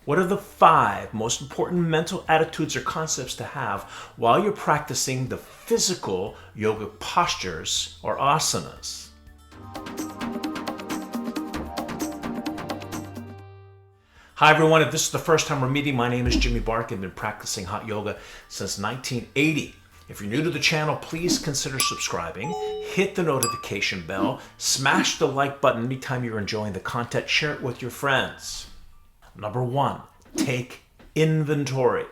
What are the 5 most important mental attitudes or concepts to have while you're practicing the physical yoga postures or asanas? Hi everyone, if this is the first time we're meeting, my name is Jimmy Barkan. I've been practicing hot yoga since 1980. If you're new to the channel, please consider subscribing, hit the notification bell, smash the like button anytime you're enjoying the content, share it with your friends. Number 1, take inventory.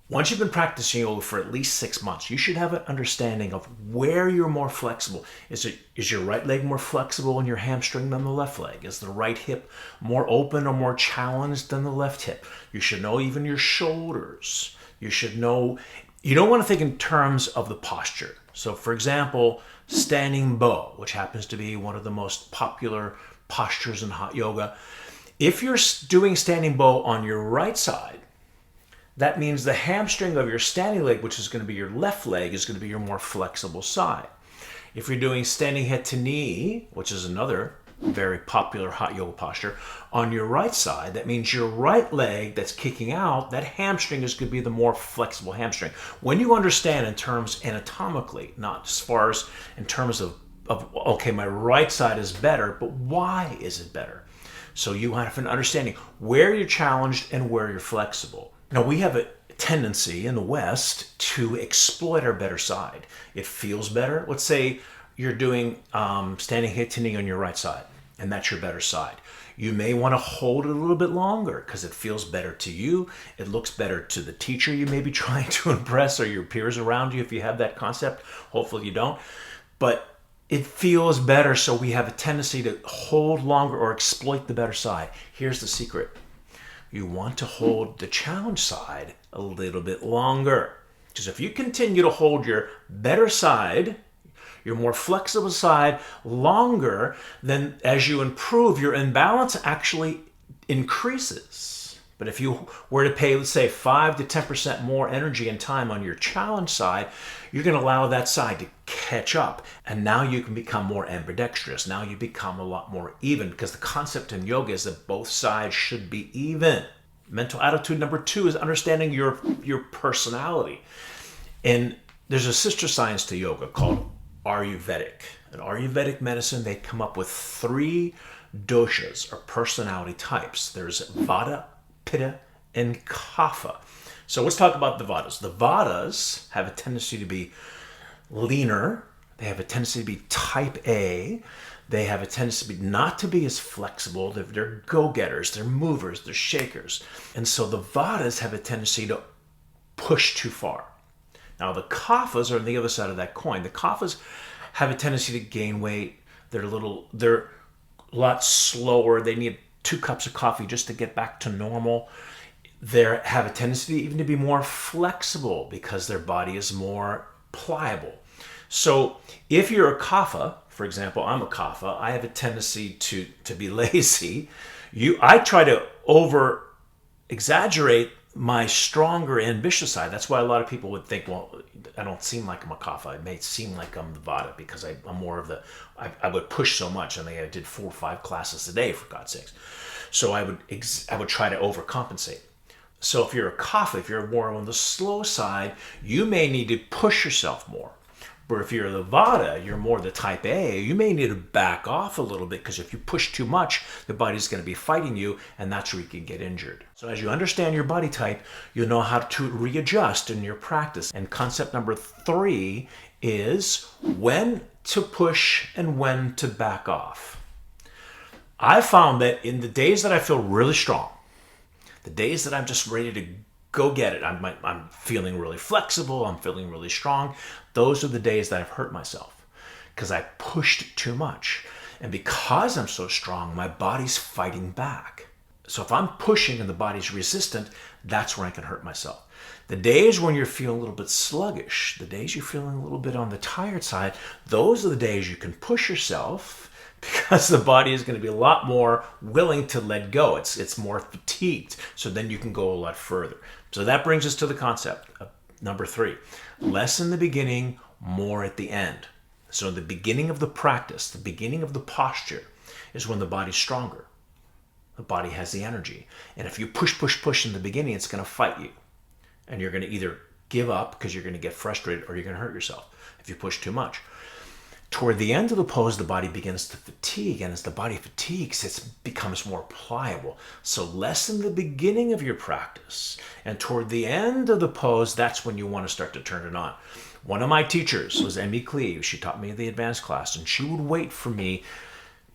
Once you've been practicing yoga for at least 6 months, you should have an understanding of where you're more flexible. Is your right leg more flexible in your hamstring than the left leg? Is the right hip more open or more challenged than the left hip? You should know even your shoulders. You should know, you don't want to think in terms of the posture. So for example, standing bow, which happens to be one of the most popular postures in hot yoga. If you're doing standing bow on your right side, that means the hamstring of your standing leg, which is going to be your left leg, is going to be your more flexible side. If you're doing standing head to knee, which is another very popular hot yoga posture, on your right side, that means your right leg that's kicking out, that hamstring is going to be the more flexible hamstring. When you understand in terms anatomically, not as far as in terms of okay, my right side is better, but why is it better? So you have an understanding where you're challenged and where you're flexible. Now, we have a tendency in the West to exploit our better side. It feels better. Let's say you're doing standing head to knee on your right side, and that's your better side. You may want to hold it a little bit longer because it feels better to you. It looks better to the teacher you may be trying to impress or your peers around you if you have that concept. Hopefully you don't. But it feels better, so we have a tendency to hold longer or exploit the better side. Here's the secret. You want to hold the challenge side a little bit longer. Because if you continue to hold your better side, your more flexible side, longer, then as you improve, your imbalance actually increases. But if you were to pay, let's say, 5 to 10% more energy and time on your challenge side, you're going to allow that side to catch up. And now you can become more ambidextrous. Now you become a lot more even, because the concept in yoga is that both sides should be even. Mental attitude number 2 is understanding your personality. And there's a sister science to yoga called Ayurvedic. In Ayurvedic medicine, they come up with 3 doshas or personality types. There's Vata, Pitta, and Kapha. So let's talk about the Vatas. The Vatas have a tendency to be leaner. They have a tendency to be type A. They have a tendency not to be as flexible. They're go-getters, they're movers, they're shakers. And so the Vatas have a tendency to push too far. Now the Kaphas are on the other side of that coin. The Kaphas have a tendency to gain weight. They're a lot slower. They need 2 cups of coffee just to get back to normal. They have a tendency even to be more flexible because their body is more pliable. So if you're a Kapha, for example, I'm a Kapha, I have a tendency to be lazy. I try to over-exaggerate my stronger, ambitious side. That's why a lot of people would think, well, I don't seem like I'm a Kapha. It may seem like I'm the Vata because I'm more of the, I would push so much. I mean, I did 4 or 5 classes a day, for God's sakes. So I would try to overcompensate. So if you're a Kapha, if you're more on the slow side, you may need to push yourself more. But if you're the Vata, you're more the type A, you may need to back off a little bit, because if you push too much, the body's going to be fighting you, and that's where you can get injured. So as you understand your body type, you'll know how to readjust in your practice. And concept number 3 is when to push and when to back off. I found that in the days that I feel really strong, the days that I'm just ready to go get it, I'm feeling really flexible, I'm feeling really strong, those are the days that I've hurt myself because I pushed too much. And because I'm so strong, my body's fighting back. So if I'm pushing and the body's resistant, that's where I can hurt myself. The days when you're feeling a little bit sluggish, the days you're feeling a little bit on the tired side, those are the days you can push yourself, because the body is going to be a lot more willing to let go. It's more fatigued. So then you can go a lot further. So that brings us to the concept of number 3. Less in the beginning, more at the end. So the beginning of the practice, the beginning of the posture is when the body's stronger. The body has the energy. And if you push, push, push in the beginning, it's going to fight you. And you're going to either give up because you're going to get frustrated, or you're going to hurt yourself if you push too much. Toward the end of the pose, the body begins to fatigue, and as the body fatigues, it becomes more pliable. So less in the beginning of your practice, and toward the end of the pose, that's when you want to start to turn it on. One of my teachers was Emmy Cleve. She taught me the advanced class, and she would wait for me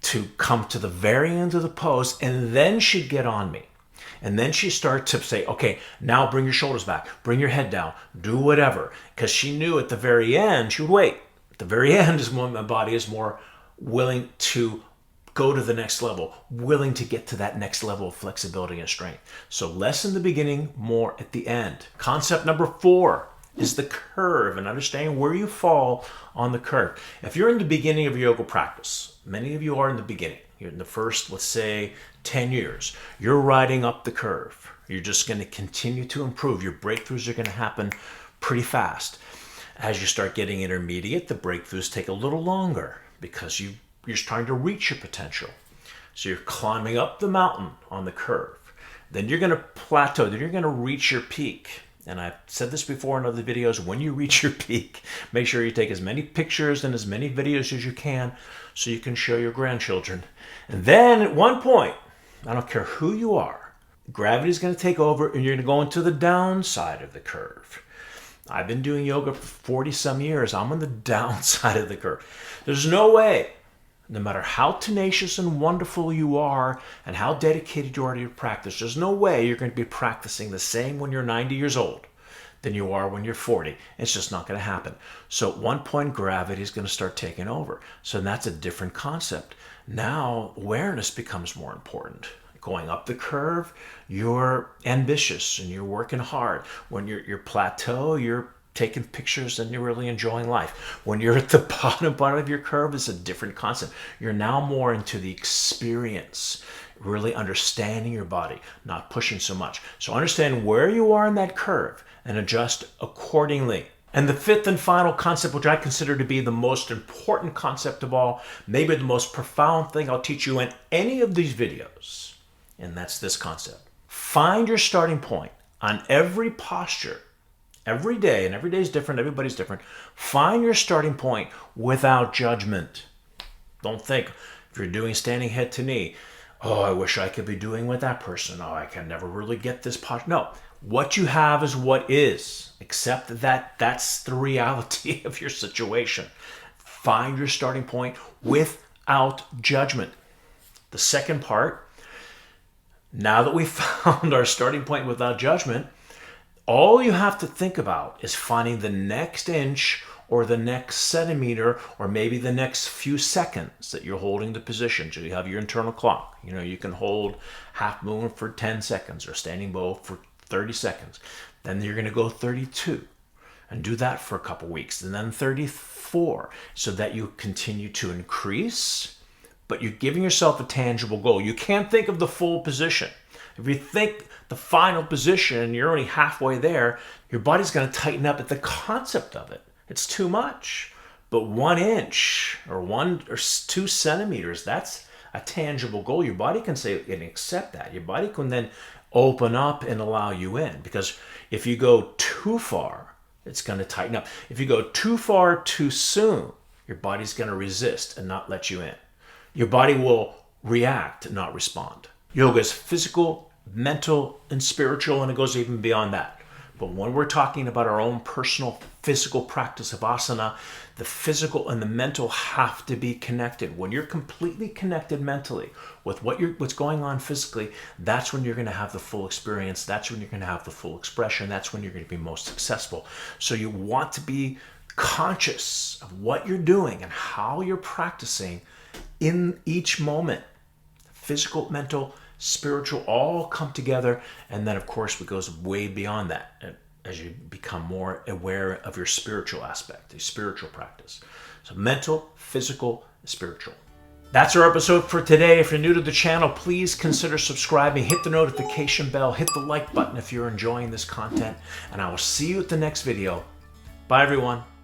to come to the very end of the pose, and then she'd get on me. And then she started to say, okay, now bring your shoulders back, bring your head down, do whatever. Because she knew at the very end, she would wait. At the very end is when my body is more willing to go to the next level, willing to get to that next level of flexibility and strength. So less in the beginning, more at the end. Concept number 4 is the curve, and understanding where you fall on the curve. If you're in the beginning of your yoga practice, many of you are in the beginning, you're in the first, let's say, 10 years, you're riding up the curve. You're just going to continue to improve. Your breakthroughs are going to happen pretty fast. As you start getting intermediate, the breakthroughs take a little longer because you're trying to reach your potential. So you're climbing up the mountain on the curve. Then you're going to plateau. Then you're going to reach your peak. And I've said this before in other videos, when you reach your peak, make sure you take as many pictures and as many videos as you can so you can show your grandchildren. And then at one point, I don't care who you are, gravity is going to take over and you're going to go into the downside of the curve. I've been doing yoga for 40 some years. I'm on the downside of the curve. There's no way, no matter how tenacious and wonderful you are and how dedicated you are to your practice, there's no way you're going to be practicing the same when you're 90 years old than you are when you're 40. It's just not going to happen. So at one point, gravity is going to start taking over. So that's a different concept. Now, awareness becomes more important. Going up the curve, you're ambitious and you're working hard. When you're plateau, you're taking pictures and you're really enjoying life. When you're at the bottom part of your curve, it's a different concept. You're now more into the experience, really understanding your body, not pushing so much. So understand where you are in that curve and adjust accordingly. And the 5th and final concept, which I consider to be the most important concept of all, maybe the most profound thing I'll teach you in any of these videos, and that's this concept. Find your starting point on every posture, every day, and every day is different, everybody's different. Find your starting point without judgment. Don't think, if you're doing standing head to knee, oh, I wish I could be doing with that person. Oh, I can never really get this posture. No, what you have is what is. Accept that that's the reality of your situation. Find your starting point without judgment. The second part, now that we've found our starting point without judgment, all you have to think about is finding the next inch or the next centimeter or maybe the next few seconds that you're holding the position. So you have your internal clock. You know, you can hold half moon for 10 seconds or standing bow for 30 seconds. Then you're going to go 32 and do that for a couple weeks, and then 34, so that you continue to increase, but you're giving yourself a tangible goal. You can't think of the full position. If you think the final position and you're only halfway there, your body's going to tighten up at the concept of it. It's too much. But 1 inch or 1 or 2 centimeters, that's a tangible goal. Your body can say and accept that. Your body can then open up and allow you in. Because if you go too far, it's going to tighten up. If you go too far too soon, your body's going to resist and not let you in. Your body will react, not respond. Yoga is physical, mental, and spiritual, and it goes even beyond that. But when we're talking about our own personal physical practice of asana, the physical and the mental have to be connected. When you're completely connected mentally with what's going on physically, that's when you're going to have the full experience. That's when you're going to have the full expression. That's when you're going to be most successful. So you want to be conscious of what you're doing and how you're practicing in each moment. Physical, mental, spiritual all come together, and then of course it goes way beyond that as you become more aware of your spiritual aspect, the spiritual practice. So mental, physical, spiritual. That's our episode for today. If you're new to the channel, please consider subscribing, hit the notification bell, hit the like button if you're enjoying this content, and I will see you at the next video. Bye everyone.